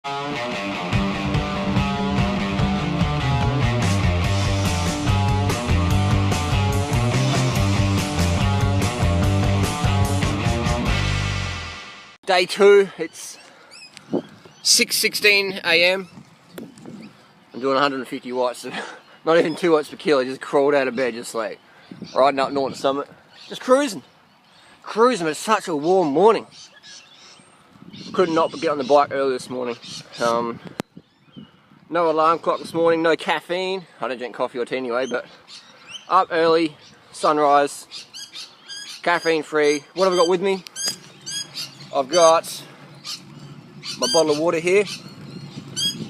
Day 2, it's 6:16 AM. I'm doing 150 watts, so not even 2 watts per kilo. Just crawled out of bed, just like riding up Norton Summit, just cruising. It's such a warm morning. Could not get on the bike early this morning. No alarm clock this morning, no caffeine. I don't drink coffee or tea anyway, but up early, sunrise, caffeine free. What have I got with me? I've got my bottle of water here,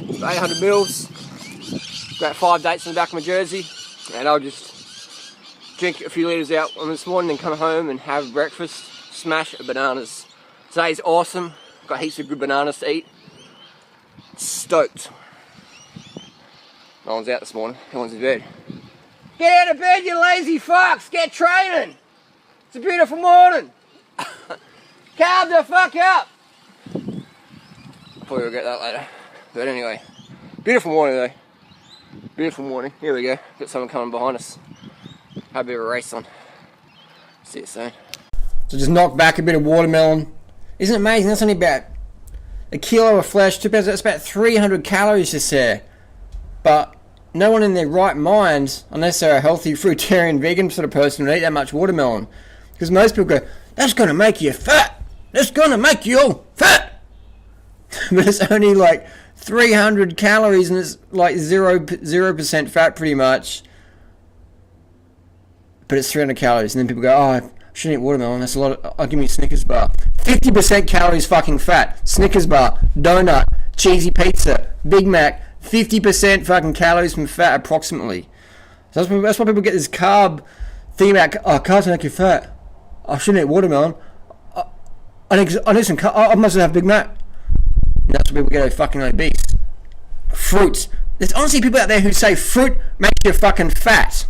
800 mils. Got 5 dates in the back of my jersey, and I'll just drink a few litres out on this morning and come home and have breakfast, smash bananas. Today's awesome, got heaps of good bananas to eat. Stoked. No one's out this morning, everyone's in bed. Get out of bed, you lazy fucks, get training! It's a beautiful morning! Carb the fuck up! I'll probably regret that later. But anyway, beautiful morning though. Beautiful morning. Here we go. Got someone coming behind us. Have a bit of a race on. See you soon. So just knock back a bit of watermelon. Isn't it amazing? That's only about a kilo of flesh. That's about 300 calories just there. But no one in their right mind, unless they're a healthy fruitarian vegan sort of person, would eat that much watermelon. Because most people go, that's going to make you fat. That's going to make you all fat. But it's only like 300 calories and it's like 0% fat pretty much. But it's 300 calories. And then people go, oh, I shouldn't eat watermelon. That's a lot. I'll give me a Snickers bar. 50% calories fucking fat. Snickers bar, donut, cheesy pizza, Big Mac. 50% fucking calories from fat approximately. So that's why people get this carb thing about, oh, carbs make you fat. I shouldn't eat watermelon. I need some carb. I must have Big Mac. And that's why people get fucking obese. Fruits. There's honestly people out there who say fruit makes you fucking fat.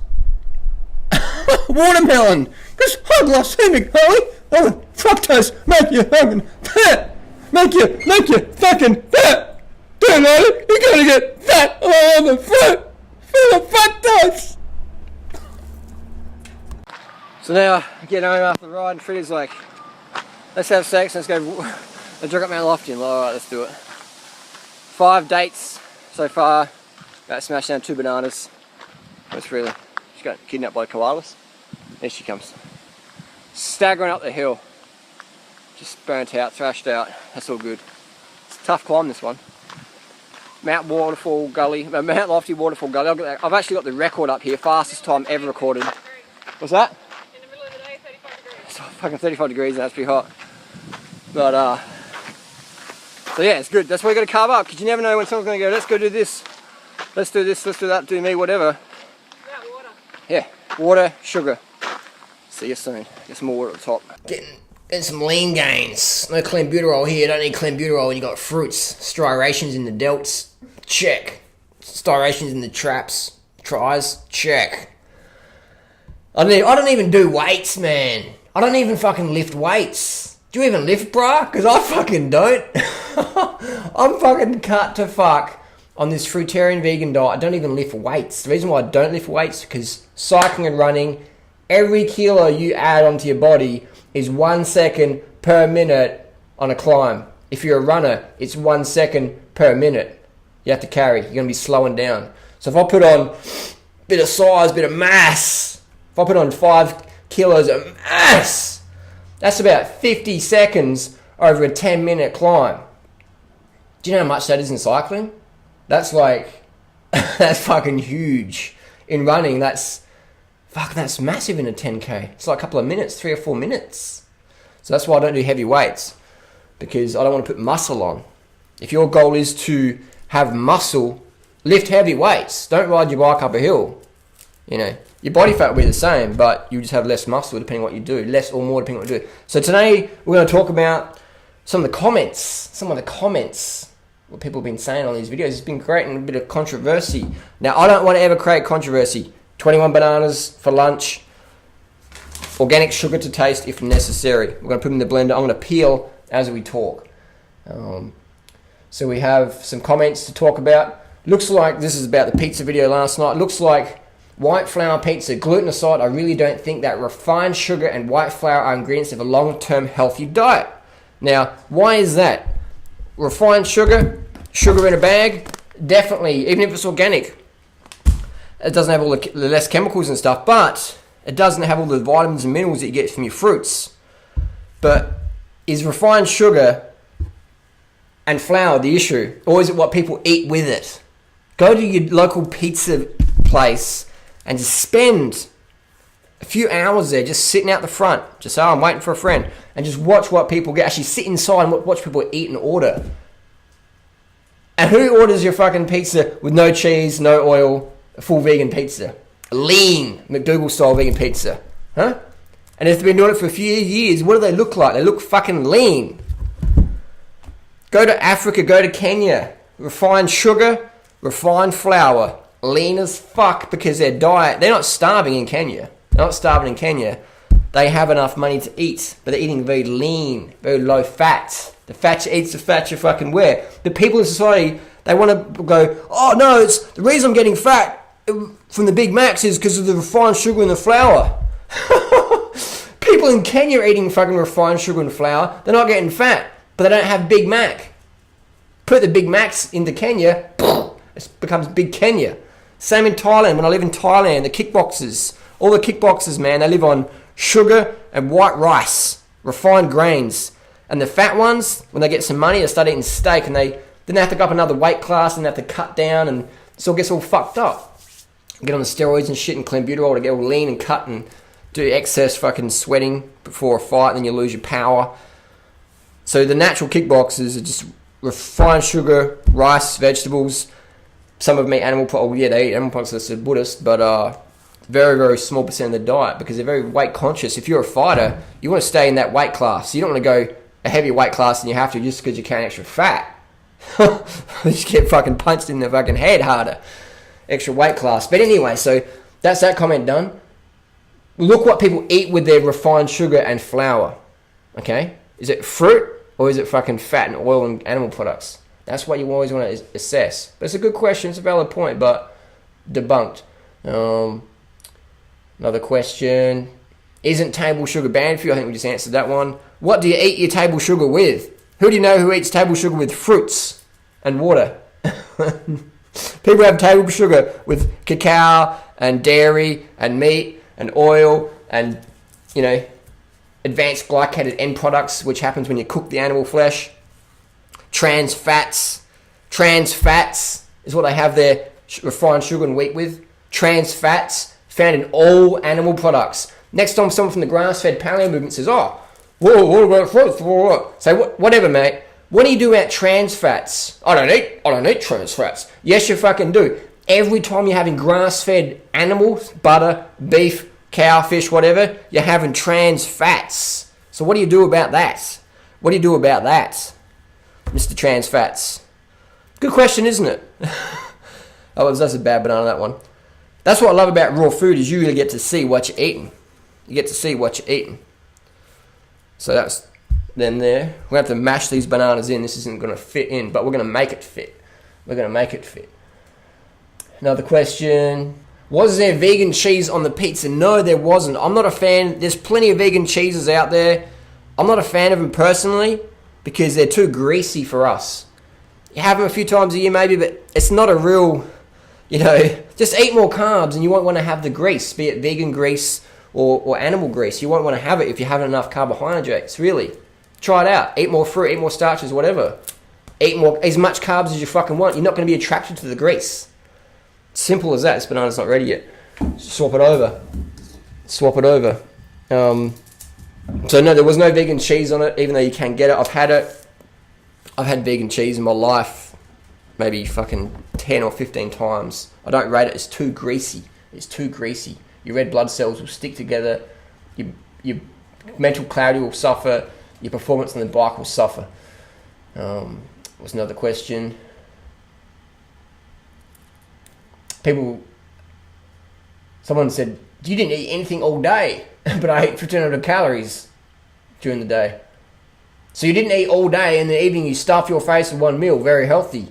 Watermelon. Because hypoglycemic, Holly. Oh, fructose make you fucking fat. Make you fucking fat. Don't know it. You're gonna get fat all over the fruit. Full of fructose. So now, getting home after the ride, and Freddie's like, let's have sex, let's go drink up Mount Lofty. And alright, let's do it. 5 dates so far, about smashed down 2 bananas. Where's Freelee? She got kidnapped by koalas. There she comes. Staggering up the hill. Just burnt out, thrashed out, that's all good. It's a tough climb, this one. Mount Lofty Waterfall Gully. I've actually got the record up here, fastest time ever recorded. What's that? In the middle of the day, 35 degrees. It's fucking 35 degrees and that's pretty hot. But so yeah, it's good. That's why you got to carb up, because you never know when someone's going to go, let's go do this, let's do this, let's do that, do me, whatever. About water. Yeah, water, sugar. See you soon. Get some more water at the top. Getting some lean gains. No clenbuterol here. Don't need clenbuterol when you got fruits. Striations in the delts. Check. Striations in the traps. Tries. Check. I don't even do weights, man. I don't even fucking lift weights. Do you even lift, bruh? Because I fucking don't. I'm fucking cut to fuck on this fruitarian vegan diet. I don't even lift weights. The reason why I don't lift weights is because cycling and running, every kilo you add onto your body is 1 second per minute on a climb. If you're a runner, it's 1 second per minute you have to carry. You're going to be slowing down. So if I put on a bit of size, bit of mass, if I put on 5 kilos of mass, that's about 50 seconds over a 10-minute climb. Do you know how much that is in cycling? That's like, that's fucking huge. In running, that's massive in a 10k. It's like a couple of minutes, 3 or 4 minutes. So that's why I don't do heavy weights, because I don't want to put muscle on. If your goal is to have muscle, lift heavy weights. Don't ride your bike up a hill. You know, your body fat will be the same, but you just have less muscle depending on what you do. Less or more depending on what you do. So today we're going to talk about some of the comments, what people have been saying on these videos. It's been creating a bit of controversy. Now, I don't want to ever create controversy. 21 bananas for lunch. Organic sugar to taste if necessary. We're going to put them in the blender. I'm going to peel as we talk. So we have some comments to talk about. Looks like this is about the pizza video last night. Looks like white flour pizza, gluten aside, I really don't think that refined sugar and white flour are ingredients of a long-term healthy diet. Now, why is that? Refined sugar, sugar in a bag, definitely, even if it's organic, it doesn't have all the less chemicals and stuff, but it doesn't have all the vitamins and minerals that you get from your fruits. But is refined sugar and flour the issue, or is it what people eat with it? Go to your local pizza place and just spend a few hours there just sitting out the front. Just say, oh, I'm waiting for a friend. And just watch what people get. Actually sit inside and watch people eat and order. And who orders your fucking pizza with no cheese, no oil, a full vegan pizza? A lean McDougal style vegan pizza. Huh? And if they've been doing it for a few years, what do they look like? They look fucking lean. Go to Africa, go to Kenya. Refined sugar, refined flour. Lean as fuck because their diet, they're not starving in Kenya. They're not starving in Kenya. They have enough money to eat, but they're eating very lean, very low fat. The fat you eat's the fat you fucking wear. The people in society, they want to go, oh no, it's the reason I'm getting fat from the Big Macs is because of the refined sugar and the flour. People in Kenya are eating fucking refined sugar and flour. They're not getting fat, but they don't have Big Mac. Put the Big Macs into Kenya, it becomes Big Kenya. Same in Thailand. When I live in Thailand, the kickboxers, all the kickboxers, man, they live on sugar and white rice, refined grains. And the fat ones, when they get some money, they start eating steak, and then they have to go up another weight class and they have to cut down, and it all gets all fucked up. Get on the steroids and shit and clenbuterol to get all lean and cut and do excess fucking sweating before a fight, and then you lose your power. So the natural kickboxers are just refined sugar, rice, vegetables. Some of them eat animal products. Yeah, they eat animal products. That's a Buddhist, but very, very small percent of the diet because they're very weight conscious. If you're a fighter, you want to stay in that weight class. You don't want to go a heavier weight class than you have to just because you carry extra fat. You just get fucking punched in the fucking head harder. Extra weight class. But anyway, so that's that comment done. Look what people eat with their refined sugar and flour. Okay? Is it fruit or is it fucking fat and oil and animal products? That's what you always want to assess. But it's a good question. It's a valid point, but debunked. Another question. Isn't table sugar banned for you? I think we just answered that one. What do you eat your table sugar with? Who do you know who eats table sugar with fruits and water? People have table sugar with cacao and dairy and meat and oil and, you know, advanced glycated end products, which happens when you cook the animal flesh. Trans fats is what they have their refined sugar and wheat with. Trans fats found in all animal products. Next time someone from the grass-fed paleo movement says, oh, whoa, what about fruits? Say, whatever, mate. What do you do about trans fats? I don't eat trans fats. Yes, you fucking do. Every time you're having grass-fed animals, butter, beef, cow, fish, whatever, you're having trans fats. So what do you do about that? What do you do about that, Mr. Trans Fats? Good question, isn't it? Oh, that's a bad banana, that one. That's what I love about raw food is you really get to see what you're eating. You get to see what you're eating. So that's then there. We're going to have to mash these bananas in. This isn't going to fit in, but we're going to make it fit. We're going to make it fit. Another question. Was there vegan cheese on the pizza? No, there wasn't. I'm not a fan. There's plenty of vegan cheeses out there. I'm not a fan of them personally because they're too greasy for us. You have them a few times a year maybe, but it's not a real, just eat more carbs and you won't want to have the grease, be it vegan grease or animal grease. You won't want to have it if you haven't enough carbohydrates, really. Try it out. Eat more fruit, eat more starches, whatever. Eat more, as much carbs as you fucking want. You're not going to be attracted to the grease. Simple as that. This banana's not ready yet. Swap it over. So no, there was no vegan cheese on it, even though you can get it. I've had it. I've had vegan cheese in my life maybe fucking 10 or 15 times. I don't rate it. It's too greasy. Your red blood cells will stick together. Your mental clarity will suffer. Your performance on the bike will suffer. Was another question. Someone said, you didn't eat anything all day, but I ate 1,500 calories during the day. So you didn't eat all day, and in the evening you stuff your face with one meal. Very healthy.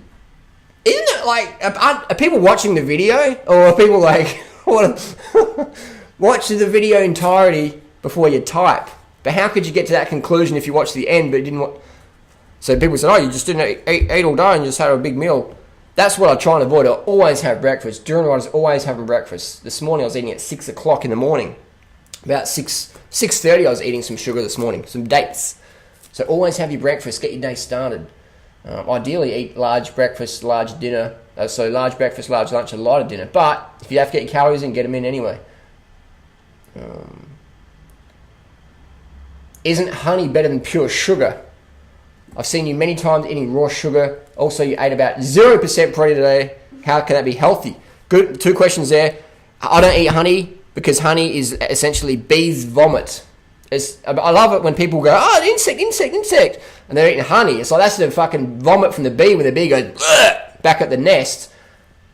Isn't it like, are people watching the video? Or are people like, watch the video entirety before you type? But how could you get to that conclusion if you watched the end but you didn't watch? So people say, oh, you just didn't eat all day and you just had a big meal. That's what I try and avoid. I always have breakfast. Durianriders always having breakfast. This morning I was eating at 6 o'clock in the morning. About 6:30 I was eating some sugar this morning, some dates. So always have your breakfast, get your day started. Ideally eat large breakfast, large dinner. So large breakfast, large lunch, and lighter dinner. But if you have to get your calories in, get them in anyway. Isn't honey better than pure sugar? I've seen you many times eating raw sugar. Also, you ate about 0% protein today. How can that be healthy? Good. 2 questions there. I don't eat honey because honey is essentially bees' vomit. I love it when people go, oh, insect, and they're eating honey. It's like, that's the fucking vomit from the bee when the bee goes back at the nest,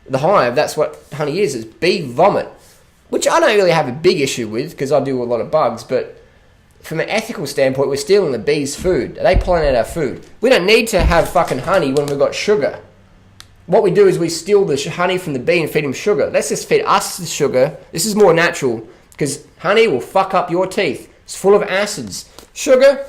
the hive. That's what honey is. It's bee vomit, which I don't really have a big issue with because I deal with a lot of bugs, but from an ethical standpoint, we're stealing the bees' food. They pollinate our food. We don't need to have fucking honey when we've got sugar. What we do is we steal the honey from the bee and feed them sugar. Let's just feed us the sugar. This is more natural because honey will fuck up your teeth. It's full of acids. Sugar,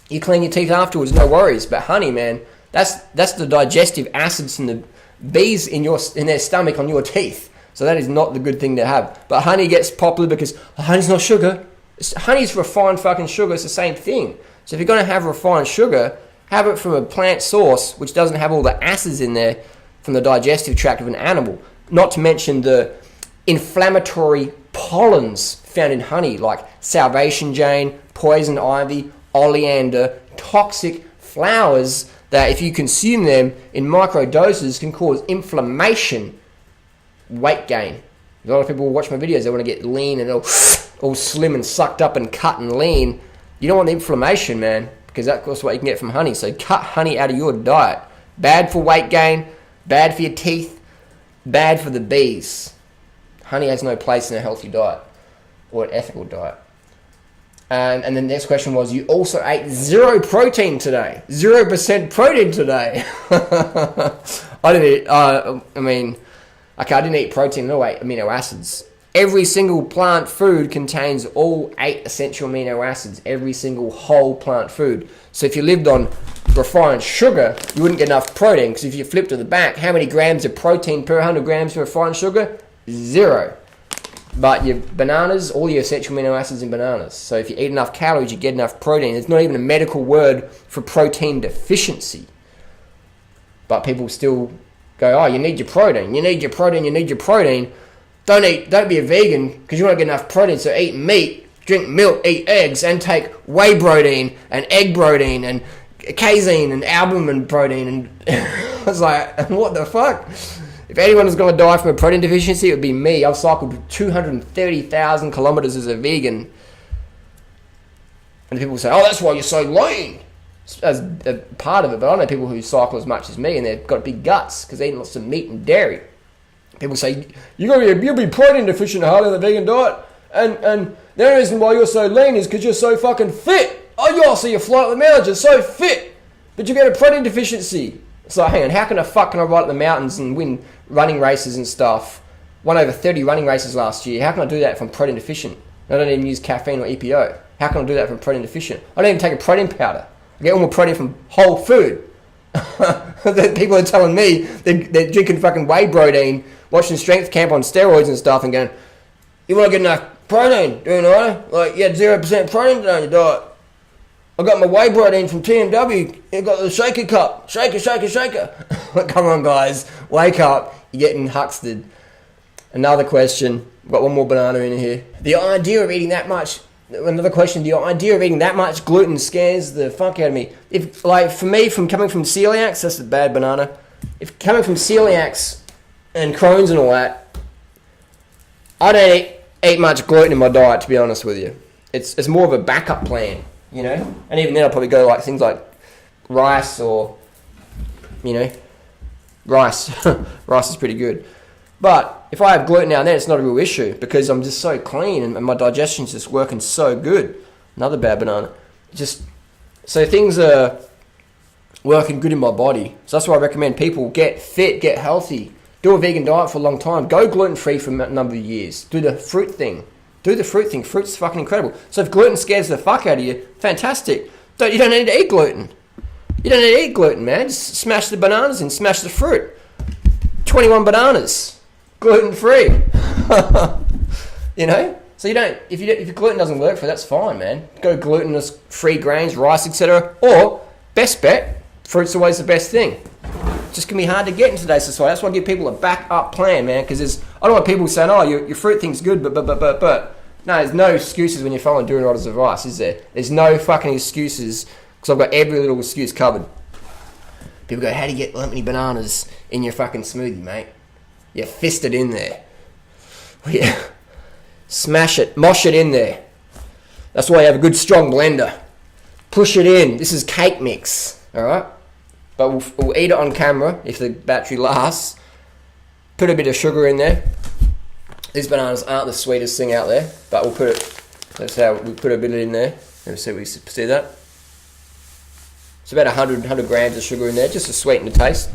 you clean your teeth afterwards, no worries. But honey, man, that's the digestive acids from the bees in their stomach on your teeth. So that is not the good thing to have. But honey gets popular because honey's not sugar. Honey's refined fucking sugar. It's the same thing. So if you're going to have refined sugar, have it from a plant source which doesn't have all the acids in there from the digestive tract of an animal. Not to mention the inflammatory pollens found in honey, like salvation jane, poison ivy, oleander, toxic flowers that if you consume them in micro doses can cause inflammation, weight gain. A lot of people watch my videos, they want to get lean and all slim and sucked up and cut and lean. You don't want the inflammation, man, because that's what you can get from honey. So cut honey out of your diet. Bad for weight gain, bad for your teeth, bad for the bees. Honey has no place in a healthy diet or an ethical diet. And the next question was, you also ate 0 protein today. 0% protein today. I didn't eat, I didn't eat protein, no amino acids. Every single plant food contains all 8 essential amino acids. Every single whole plant food. So if you lived on refined sugar, you wouldn't get enough protein. Because if you flip to the back, how many grams of protein per 100 grams of refined sugar? 0. But your bananas, all your essential amino acids in bananas. So if you eat enough calories, you get enough protein. There's not even a medical word for protein deficiency. But people still go, oh, you need your protein. You need your protein. You need your protein. Don't be a vegan because you won't get enough protein. So eat meat, drink milk, eat eggs, and take whey protein and egg protein and casein and albumin protein. And I was like, what the fuck? If anyone was going to die from a protein deficiency, it would be me. I've cycled 230,000 kilometers as a vegan. And people say, oh, that's why you're so lean. As a part of it. But I know people who cycle as much as me and they've got big guts because they eat lots of meat and dairy. People say, you'll be protein deficient, Harley, on the vegan diet. And the only reason why you're so lean is because you're so fucking fit. Oh, you also you fly up the mountains, you're so fit. But you get a protein deficiency. So hang on, how can I ride up the mountains and win running races and stuff? Won over 30 running races last year. How can I do that if I'm protein deficient? I don't even use caffeine or EPO. How can I do that if I'm protein deficient? I don't even take a protein powder. I get all my protein from whole food. People are telling me they're drinking fucking whey protein, watching strength camp on steroids and stuff and going, you want to get enough protein, Durianrider? Like, you had 0% protein today on your diet. I got my whey protein from TMW. I got the shaker cup. Shaker. Come on, guys. Wake up. You're getting huxted. Another question. I've got one more banana in here. The idea of eating that much... Another question. The idea of eating that much gluten scares the fuck out of me. If, like, for me, coming from celiacs, that's a bad banana. If coming from celiacs and Crohn's and all that, I don't eat much gluten in my diet, to be honest with you. It's more of a backup plan. You know, and even then I'll probably go like things like rice or, rice. Rice is pretty good. But if I have gluten now and then, it's not a real issue because I'm just so clean and my digestion's just working so good. Another bad banana. Just So things are working good in my body. So that's why I recommend people get fit, get healthy, do a vegan diet for a long time, go gluten-free for a number of years, do the fruit thing. Do the fruit thing. Fruit's fucking incredible. So if gluten scares the fuck out of you, fantastic. You don't need to eat gluten. You don't need to eat gluten, man. Just smash the bananas and smash the fruit. 21 bananas. Gluten-free. You know? So you don't, if your gluten doesn't work for you, that's fine, man. Go glutinous free grains, rice, etc. Or, best bet, fruit's always the best thing. It's just going to be hard to get in today's society. That's why I give people a backup plan, man, because I don't want people saying, oh, your fruit thing's good, but. No, there's no excuses when you're following Durianrider's advice, is there? There's no fucking excuses, because I've got every little excuse covered. People go, how do you get that many bananas in your fucking smoothie, mate? You fist it in there. Yeah. Smash it, mosh it in there. That's why you have a good strong blender. Push it in. This is cake mix, alright? But we'll eat it on camera if the battery lasts. Put a bit of sugar in there. These bananas aren't the sweetest thing out there, but we'll put it, that's how we put a bit in there. Let's see if we see that. It's about 100 grams of sugar in there, just to sweeten the taste.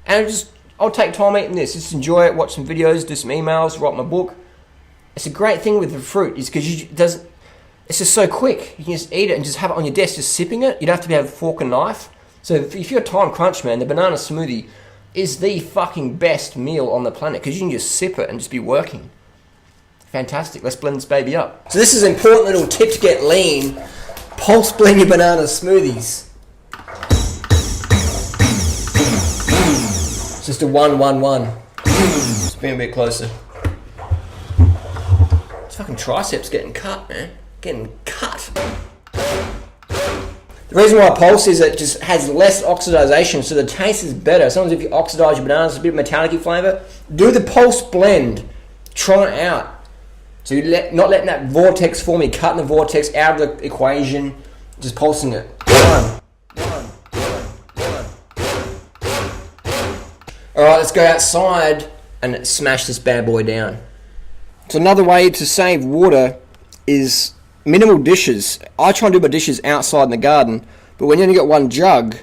And I'll take time eating this. Just enjoy it, watch some videos, do some emails, write my book. It's a great thing with the fruit, is because it's just so quick. You can just eat it and just have it on your desk, just sipping it. You don't have to have a fork and knife. So if you're a time crunch, man, the banana smoothie is the fucking best meal on the planet, because you can just sip it and just be working. Fantastic. Let's blend this baby up. So this is an important little tip to get lean. Pulse blend your banana smoothies. It's just a 1-1-1. Just being a bit closer. This fucking triceps getting cut, man. Getting cut. The reason why I pulse is it just has less oxidization, so the taste is better. Sometimes if you oxidize your bananas, it's a bit of metallic flavor. Do the pulse blend. Try it out. So you're not letting that vortex form, you're cutting the vortex out of the equation, just pulsing it. One. Alright, let's go outside and smash this bad boy down. So another way to save water is minimal dishes. I try and do my dishes outside in the garden, but when you only got one jug,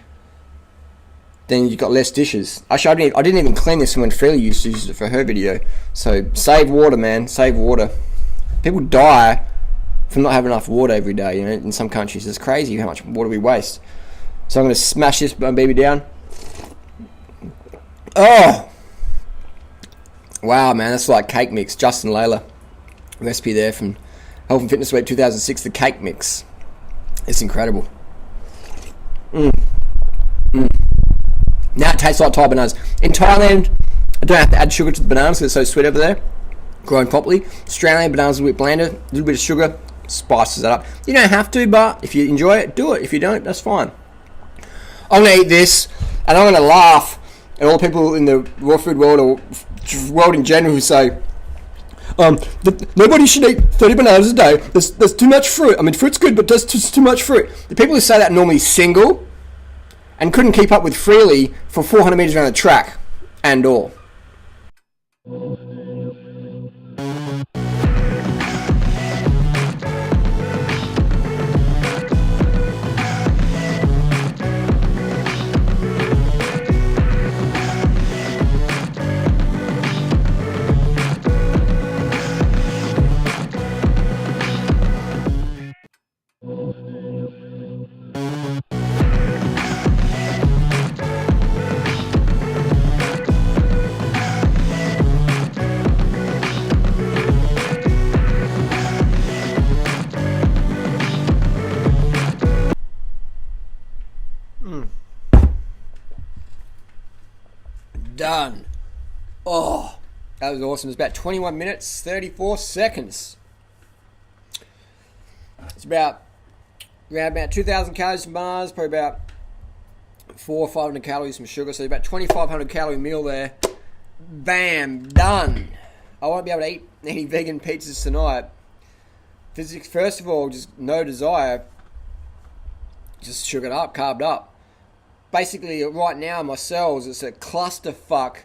then you've got less dishes. Actually, I didn't even clean this when Freelee used to use it for her video. So save water, man. Save water. People die from not having enough water every day. You know, in some countries, it's crazy how much water we waste. So I'm going to smash this baby down. Oh, wow, man, that's like cake mix. Justin Layla, recipe there from Health and Fitness Week 2006, the cake mix. It's incredible. Now it tastes like Thai bananas. In Thailand, I don't have to add sugar to the bananas because it's so sweet over there, grown properly. Australian bananas a little bit blander, a little bit of sugar, spices that up. You don't have to, but if you enjoy it, do it. If you don't, that's fine. I'm going to eat this, and I'm going to laugh at all the people in the raw food world or world in general who say, nobody should eat 30 bananas a day. There's too much fruit. I mean, fruit's good, but there's too much fruit. The people who say that are normally single and couldn't keep up with Freelee for 400 meters around the track and all. Done. Oh, that was awesome. It's about 21 minutes, 34 seconds. It's about 2,000 calories from bars, probably about 400 or 500 calories from sugar. So about 2,500 calorie meal there. Bam, done. I won't be able to eat any vegan pizzas tonight. Physics, first of all, just no desire. Just sugared up, carbed up. Basically, right now, my cells, it's a clusterfuck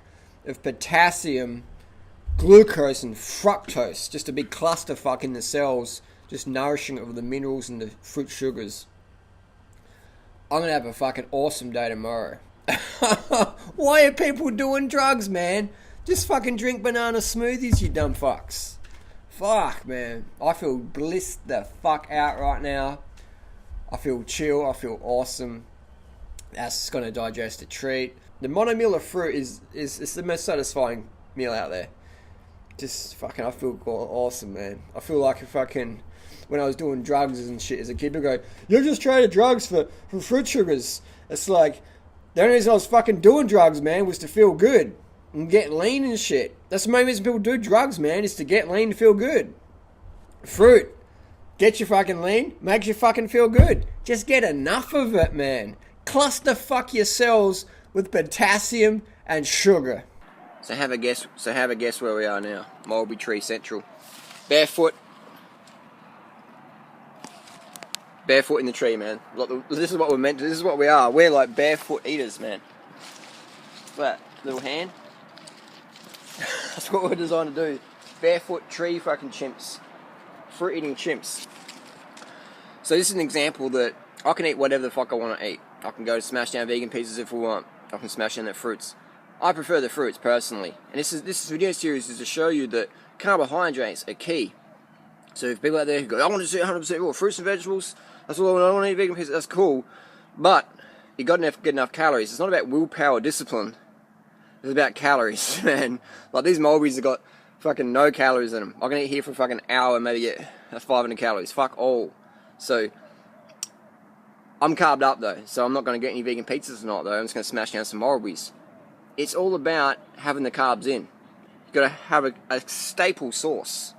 of potassium, glucose, and fructose. Just a big clusterfuck in the cells, just nourishing it with the minerals and the fruit sugars. I'm gonna have a fucking awesome day tomorrow. Why are people doing drugs, man? Just fucking drink banana smoothies, you dumb fucks. Fuck, man. I feel blissed the fuck out right now. I feel chill. I feel awesome. That's gonna digest a treat. The mono meal of fruit is the most satisfying meal out there. Just fucking, I feel awesome, man. I feel like if fucking, when I was doing drugs and shit as a kid, people go, "You just traded drugs for fruit sugars." It's like, the only reason I was fucking doing drugs, man, was to feel good and get lean and shit. That's the main reason people do drugs, man, is to get lean and feel good. Fruit, get you fucking lean, makes you fucking feel good. Just get enough of it, man. Cluster fuck your cells with potassium and sugar. So have a guess where we are now. Mulberry Tree Central. Barefoot in the tree, man. This is what we're meant to. This is what we are. We're like barefoot eaters, man. That little hand. That's what we're designed to do. Barefoot tree fucking chimps. Fruit eating chimps. So this is an example that I can eat whatever the fuck I want to eat. I can go smash down vegan pizzas if we want. I can smash down the fruits. I prefer the fruits personally. And this video series is to show you that carbohydrates are key. So if people out there who go, "I want to eat 100% raw fruits and vegetables, that's all I want to eat vegan pizza," that's cool. But you got to get enough calories. It's not about willpower, discipline. It's about calories, man. Like these mulberries have got fucking no calories in them. I can eat here for a fucking hour and maybe get 500 calories. Fuck all. So I'm carved up though, so I'm not going to get any vegan pizzas tonight though. I'm just going to smash down some mulberries. It's all about having the carbs in. You've got to have a staple source.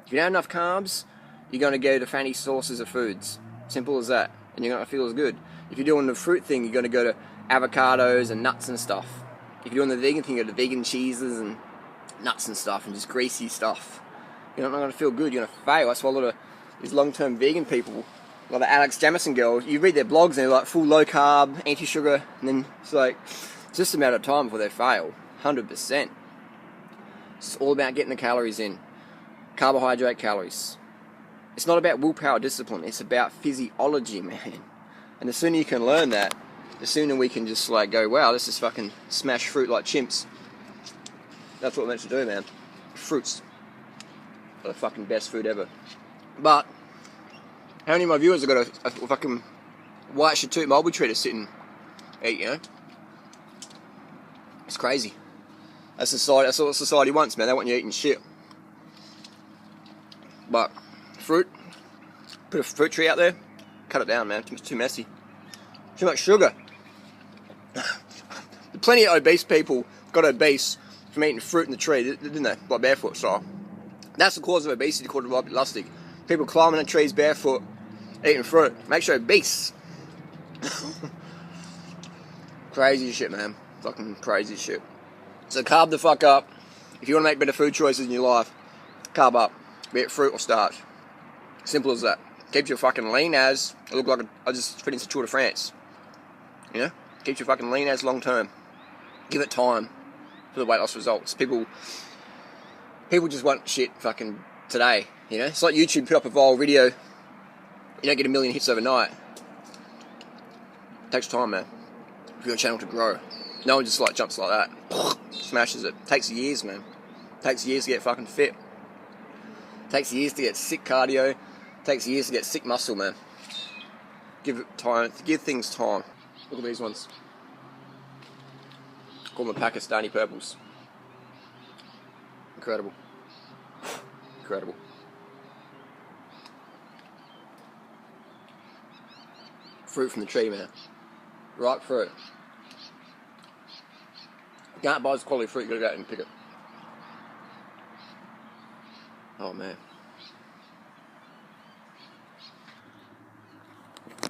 If you don't have enough carbs, you're going to go to fancy sources of foods. Simple as that. And you're going to feel as good. If you're doing the fruit thing, you're going to go to avocados and nuts and stuff. If you're doing the vegan thing, you go to vegan cheeses and nuts and stuff and just greasy stuff. You're not going to feel good. You're going to fail. That's why a lot of these long-term vegan people, a lot of Alex Jamison girls, you read their blogs and they're like full low carb, anti-sugar, and then it's like, it's just a matter of time before they fail. 100%. It's all about getting the calories in. Carbohydrate calories. It's not about willpower, discipline. It's about physiology, man. And the sooner you can learn that, the sooner we can just like go, wow, let's just fucking smash fruit like chimps. That's what we're meant to do, man. Fruits are the fucking best food ever. But how many of my viewers have got a fucking white Chatoot mulberry tree to sit and eat, you know? It's crazy. That's society. That's what society wants, man. They want you eating shit. But fruit, put a fruit tree out there, cut it down, man. It's too messy. Too much sugar. Plenty of obese people got obese from eating fruit in the tree, didn't they? Like barefoot style. That's the cause of obesity, called lustig. People climbing the trees barefoot, eating fruit. Makes you obese. Crazy shit, man. Fucking crazy shit. So carb the fuck up. If you want to make better food choices in your life, carb up. Be it fruit or starch. Simple as that. Keeps you fucking lean as. I look like I just finished the Tour de France. You know? Keeps you fucking lean as long term. Give it time for the weight loss results. People just want shit fucking today. You know? It's like YouTube put up a viral video. You don't get 1 million hits overnight. It takes time, man. For your channel to grow. No one just like jumps like that. Smashes it. Takes years, man. Takes years to get fucking fit. Takes years to get sick cardio. Takes years to get sick muscle, man. Give it time. Give things time. Look at these ones. Call them Pakistani purples. Incredible. Incredible. Fruit from the tree, man. Ripe fruit. You can't buy this quality fruit, you gotta go out and pick it. Oh man.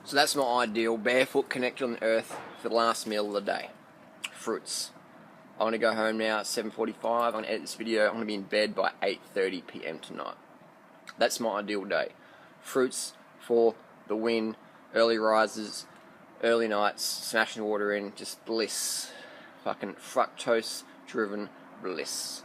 So that's my ideal barefoot connection on the earth for the last meal of the day. Fruits. I'm gonna go home now at 7:45. I'm gonna edit this video. I'm gonna be in bed by 8:30 PM tonight. That's my ideal day. Fruits for the win. Early rises, early nights, smashing the water in, just bliss. Fucking fructose driven bliss.